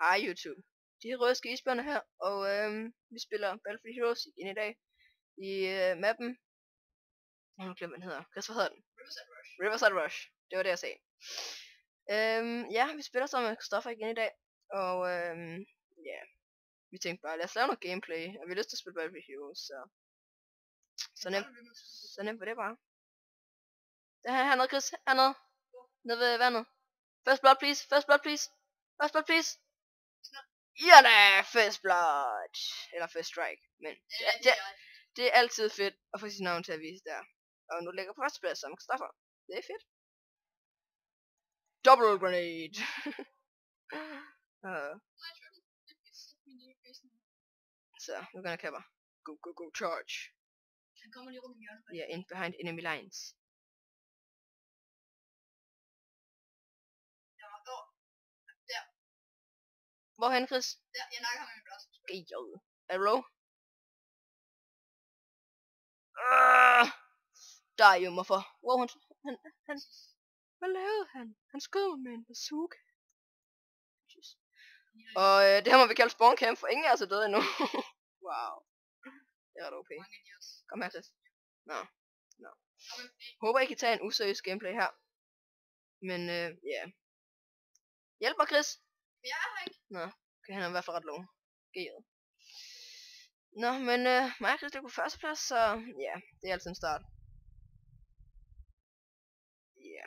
Hej YouTube. De røde skisbjørne her, og vi spiller Battlefield Heroes igen i dag. I mappen... Jeg har glemt, hvad den hedder. Hvad hedder den? Riverside Rush. Det var det, jeg sagde. Ja, vi spiller sammen med Christoffer igen i dag. Og ja, vi tænkte bare, lad os lave noget gameplay. Og vi har lyst til at spille Battlefield Heroes, så nemt var det bare. Der er hernede, Chris. Hernede. Nede ved vandet. First blood, please. First blood, please. First blood, please. Ja da, first blood. Eller first strike. Men det er altid fedt at få sit navn til at vise der. Og nu ligger på førsteplads som Christoffer. Det er fedt. Double grenade. Så, nu kan jeg kapper. Go, go, go, charge. Han kommer lige rundt i hjørnet. Yeah, in behind enemy lines. Der. Hvorhen, Chris? Der, jeg nakker ham med min blast. Er du low? Der er jo hvorfor. Wow, han... Hvad lavede han? Han skød mig med en bazooka. Og det her må vi kalde spawn camp, for ingen er så døde endnu. Wow. Det er ret OP. Kom her, Chris. Nå. Håber I kan tage en useriøs gameplay her. Men ja. Hjælp mig, Chris. Jeg er her ikke. Nå, okay, han er i hvert fald ret low. G'et. Nå, men mig og Chris ligger på førsteplads, så ja, det er altid en start. Ja.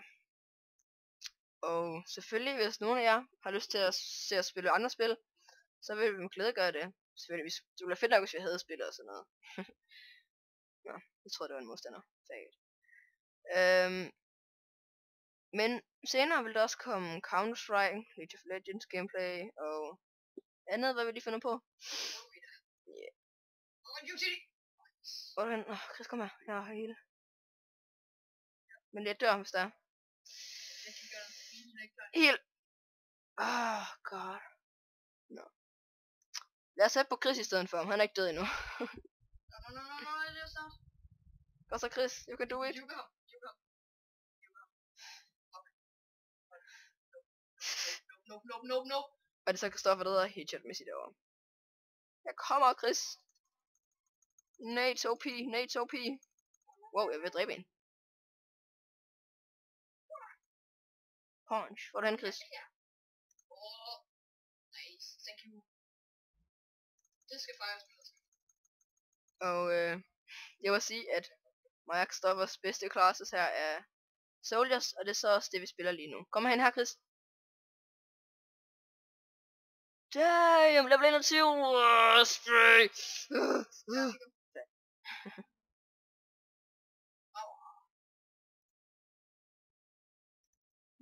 Og selvfølgelig, hvis nogen af jer har lyst til at se os spille andre spil, så vil vi med glæde gøre det. Selvfølgelig, det ville være fedt nok, hvis vi havde spillet og sådan noget. Nå, jeg tror det var en modstander. Men senere vil der også komme Counter-Strike, League of Legends gameplay og andet, hvad vi lige finder på. Yeah. Hvor er den? Chris, kom her. Jeg har hele. Men jeg dør, hvis der er. Helt. God. No. Lad os sætte på Chris i stedet for ham. Han er ikke død endnu. No, det er snart. Godt så, Chris. You can do it. No. Og det er så Christoffer, der hedder headshot med sit over. Jeg kommer, Chris. Nate's OP. Wow, jeg vil dræbe en. Punch. Hvor er du hen, Chris? Nice, thank you. Det skal fejres med. Og jeg vil sige, at mig og Christoffers bedste classes her er Soldiers, og det er så også det, vi spiller lige nu. Kom hen her, Chris. Damn, level 21. Spray.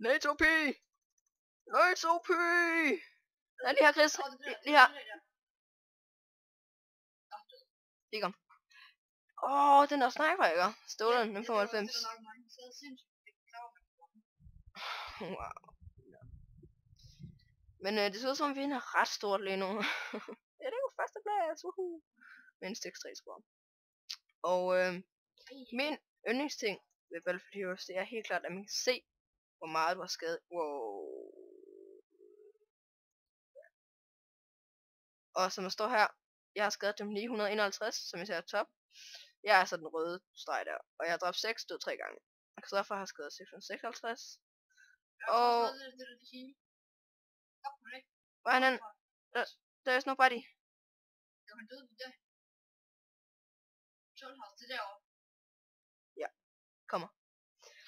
Nate's OP. Ja, lige her, Chris. Lige her. Lige kom. Den der sniper, ikke? Stolen, den 95. Wow. Men det ser ud som, vi vinder ret stort lige nu. Ja, det er jo førsteplads. Med en 6-3 score. Og min yndlingsting ved Battlefield Heroes, det er helt klart, at man kan se, hvor meget du har skadet. Wow. Og som der står her, jeg har skadet dem 951, som jeg ser top. Jeg er altså den røde streg der. Og jeg har dræbt 6, død 3 gange. Og Christoffer har skadet 656. Og... Hvor er han? There's nobody. Jo, han døde der. 12 har det derovre. Ja, kommer.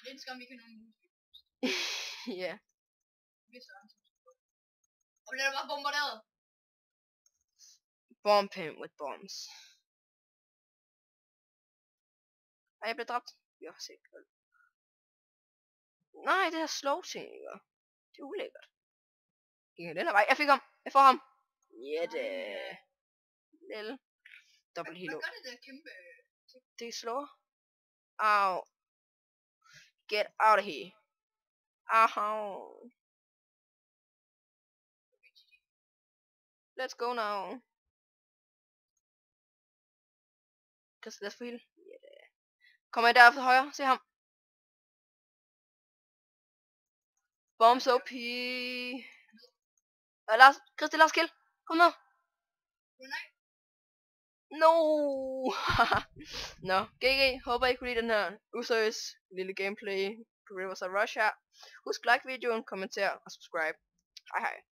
Det er en skam, vi kan nå en Ja. Og bliver der bare bombarderet. Bomb him with bombs. Ej, jeg blev dræbt. Jeg har set. Nej, det her slow ting, ikke? Det er ulækkert. Gik den her vej. Jeg fik ham. Jeg får ham. Jette. Lille. Dobbelt hilo. Hvad gør det der kæmpe? Det er slow. Au. Get out of here. Au. Let's go now. Lad os få hele. Yeah. Kommer I der fra højre? Se ham. Bombs OP. Og Lars kill. Kom nu. No. Nå, GG. Håber I kunne lide den her useriøs lille gameplay på Rivers of Rush her. Husk like videoen, kommenter og subscribe. Hej hej.